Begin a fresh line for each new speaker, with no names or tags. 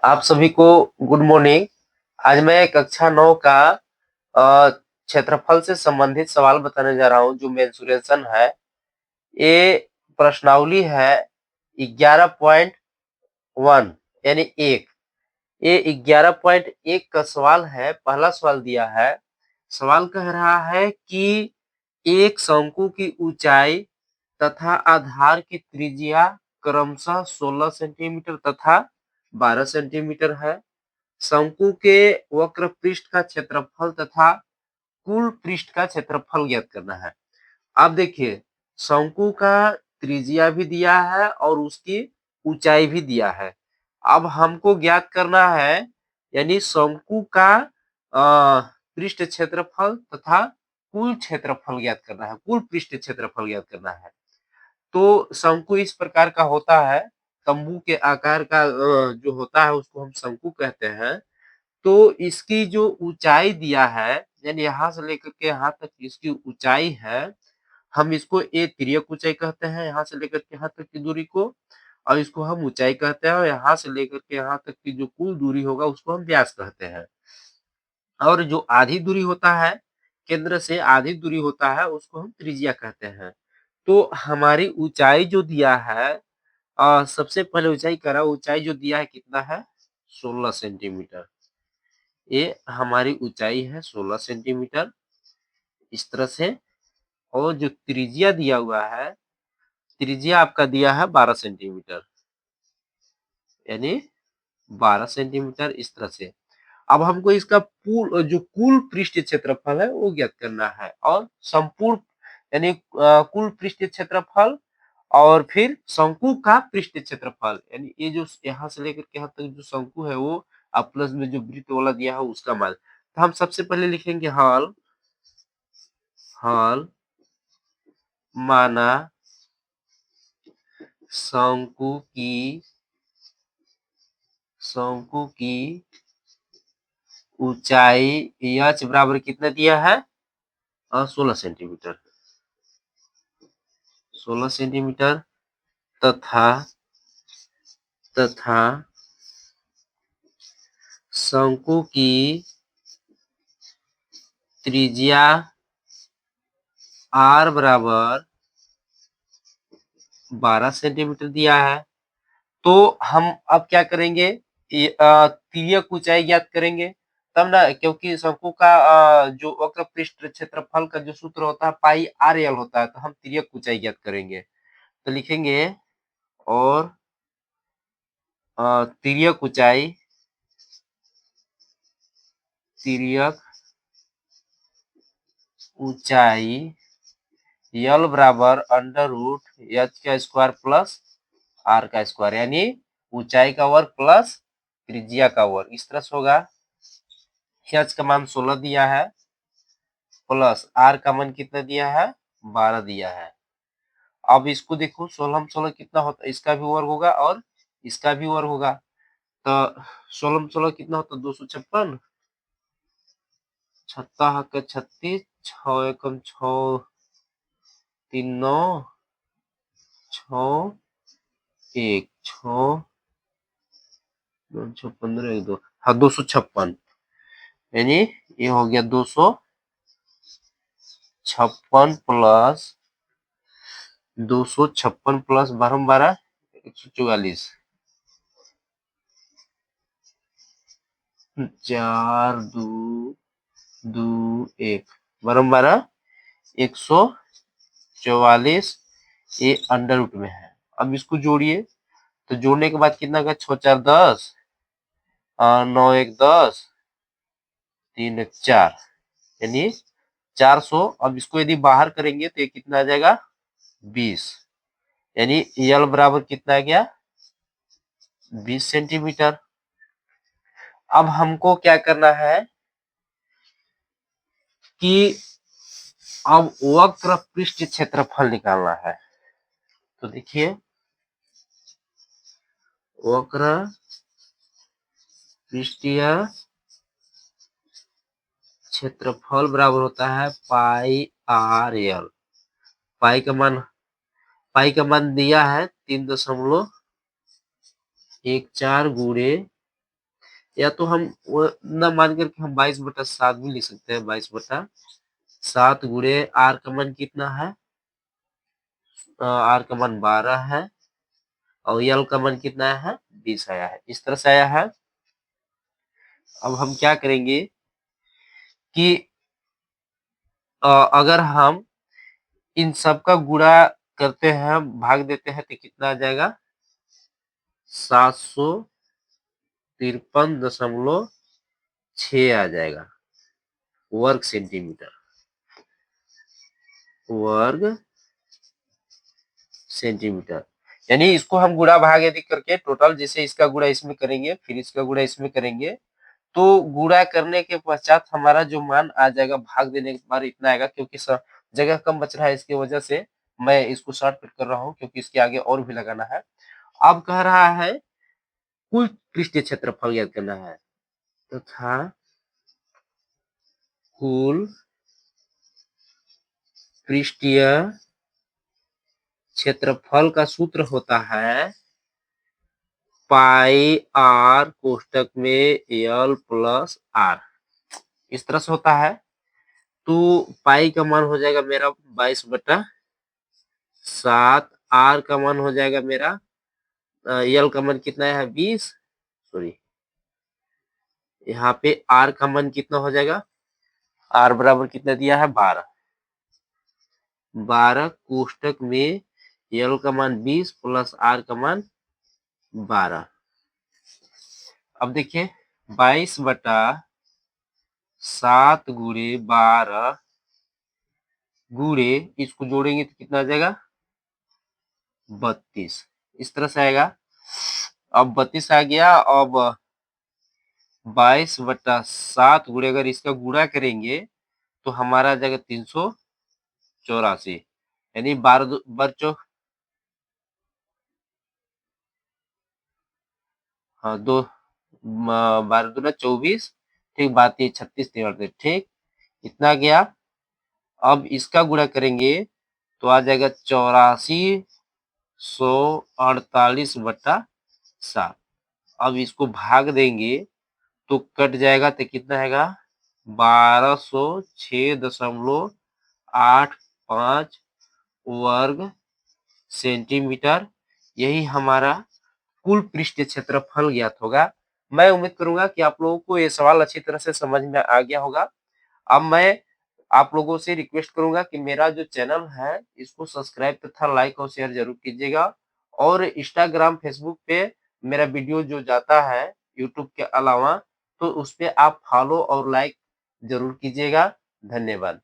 आप सभी को गुड मॉर्निंग। आज मैं कक्षा 9 का क्षेत्रफल से संबंधित सवाल बताने जा रहा हूँ जो मेंसुरेशन है। ये प्रश्नावली है 11.1 यानी 1। ये 11.1 का सवाल है। पहला सवाल दिया है। सवाल कह रहा है कि एक शंकु की ऊंचाई तथा आधार की त्रिज्या क्रमशः 16 सेंटीमीटर तथा 12 सेंटीमीटर है। शंकु के वक्र पृष्ठ का क्षेत्रफल तथा कुल पृष्ठ का क्षेत्रफल ज्ञात करना है। अब देखिए, शंकु का त्रिज्या भी दिया है और उसकी ऊंचाई भी दिया है। अब हमको ज्ञात करना है, यानी शंकु का पृष्ठ क्षेत्रफल तथा कुल क्षेत्रफल ज्ञात करना है, कुल पृष्ठ क्षेत्रफल ज्ञात करना है। तो शंकु इस प्रकार का होता है, तंबू के आकार का जो होता है उसको हम शंकु कहते हैं। तो इसकी जो ऊंचाई दिया है, यानी यहाँ से लेकर के यहाँ तक इसकी ऊंचाई है, हम इसको ए तिर्यक ऊंचाई कहते हैं, यहाँ से लेकर के यहाँ तक की दूरी को, और इसको हम ऊंचाई कहते हैं, और यहाँ से लेकर के यहाँ तक की जो कुल दूरी होगा उसको हम व्यास कहते हैं। और जो आधी दूरी होता है, केंद्र से आधी दूरी होता है, उसको हम त्रिज्या कहते हैं। तो हमारी ऊंचाई जो दिया है, सबसे पहले ऊंचाई करा, ऊंचाई जो दिया है कितना है, 16 सेंटीमीटर। ये हमारी ऊंचाई है 16 सेंटीमीटर, इस तरह से। और जो त्रिज्या दिया हुआ है, त्रिज्या आपका दिया है 12 सेंटीमीटर, यानी 12 सेंटीमीटर, इस तरह से। अब हमको इसका जो कुल पृष्ठ क्षेत्रफल है वो ज्ञात करना है, और संपूर्ण यानी कुल पृष्ठ क्षेत्रफल और फिर शंकु का पृष्ठ क्षेत्रफल, यानी ये जो यहाँ से लेकर के यहाँ तक जो शंकु है वो, अब प्लस में जो वृत्त वाला दिया है उसका मान। तो हम सबसे पहले लिखेंगे हल हल माना शंकु की ऊंचाई h बराबर कितना दिया है, 16 सेंटीमीटर, 16 सेंटीमीटर, तथा शंकु की त्रिज्या r बराबर 12 सेंटीमीटर दिया है। तो हम अब क्या करेंगे, तिर्यक ऊंचाई ज्ञात करेंगे तब ना, क्योंकि शंकु का जो वक्र पृष्ठ क्षेत्रफल का जो सूत्र होता है पाई आर एल होता है, तो हम तिर्यक ऊंचाई ज्ञात करेंगे। तो लिखेंगे और तिर्यक ऊंचाई यल बराबर अंडर रूट एच का स्क्वायर प्लस आर का स्क्वायर, यानी ऊंचाई का वर्ग प्लस त्रिज्या का वर्ग, इस तरह से होगा। एच का मान 16 दिया है, प्लस आर का मान कितना दिया है, 12 दिया है। अब इसको देखो, 16 16 कितना होता है, इसका भी वर्ग होगा और इसका भी वर्ग होगा। तो 16 16 कितना होता है, 256, छत्ता का 36, 6 एकम 6, 3 9, 6 1, 6 2 6 15 1 2, हाँ 256, यानी ये हो गया 256 प्लस 256 प्लस 12 12 144, 4 2 2 1 12 12 144, ये अंडर रूट में है। अब इसको जोड़िए, तो जोड़ने के बाद कितना का, 6 4 10, 9 1 10, 3 1 4, यानी 400। अब इसको यदि बाहर करेंगे तो ये कितना आ जाएगा, 20, यानी यल बराबर कितना आ गया, 20 सेंटीमीटर। अब हमको क्या करना है कि अब वक्र पृष्ठ क्षेत्रफल निकालना है। तो देखिए, वक्र पृष्ठीय क्षेत्रफल बराबर होता है पाई आर एल। पाई का मान दिया है 3.14 गुणे या तो हम वो न मान करके हम 22/7 भी लिख सकते हैं। 22/7 गुणे आर का मान कितना है? आर का मान 12 है और यल का मान कितना है? 20 आया है। इस तरह से आया है। अब हम क्या करेंगे कि अगर हम इन सब का गुणा करते हैं, भाग देते हैं, तो कितना आ जाएगा? 753.6 आ जाएगा वर्ग सेंटीमीटर। वर्ग सेंटीमीटर यानी इसको हम गुणा भाग यदि करके टोटल, जैसे इसका गुणा इसमें करेंगे, फिर इसका गुणा इसमें करेंगे, तो गुणा करने के पश्चात हमारा जो मान आ जाएगा भाग देने के बाद इतना आएगा। क्योंकि जगह कम बच रहा है, इसकी वजह से मैं इसको शॉर्टकट कर रहा हूँ, क्योंकि इसके आगे और भी लगाना है। अब कह रहा है कुल पृष्ठीय क्षेत्रफल ज्ञात करना है, तथा कुल पृष्ठीय क्षेत्रफल का सूत्र होता है पाई आर कोष्टक में एल प्लस आर। इस तरह से होता है। तो पाई का मान हो जाएगा मेरा 22/7, आर का मान हो जाएगा मेरा एल का मान कितना है? 20, सॉरी यहाँ पे आर का मान कितना हो जाएगा? आर बराबर कितना दिया है? 12। 12 कोष्टक में एल का मान 20 प्लस आर का मान 12। अब देखिए 22/7 गुणे 12 गुणे इसको जोड़ेंगे तो कितना आ जाएगा? 32। इस तरह से आएगा। अब 32 आ गया। अब 22/7 गुणे अगर इसका गुणा करेंगे तो हमारा आ जाएगा 384, यानी 12 हाँ 12 दूना 24, ठीक, 32 36 38, ठीक, इतना गया। अब इसका गुणा करेंगे तो आ जाएगा 8448/7। अब इसको भाग देंगे तो कट जाएगा तो कितना आएगा? 1206.85 वर्ग सेंटीमीटर। यही हमारा कुल पृष्ठीय क्षेत्रफल ज्ञात होगा। मैं उम्मीद करूंगा कि आप लोगों को ये सवाल अच्छी तरह से समझ में आ गया होगा। अब मैं आप लोगों से रिक्वेस्ट करूंगा कि मेरा जो चैनल है इसको सब्सक्राइब तथा लाइक और शेयर जरूर कीजिएगा। और इंस्टाग्राम फेसबुक पे मेरा वीडियो जो जाता है यूट्यूब के अलावा, तो उस पे आप फॉलो और लाइक जरूर कीजिएगा। धन्यवाद।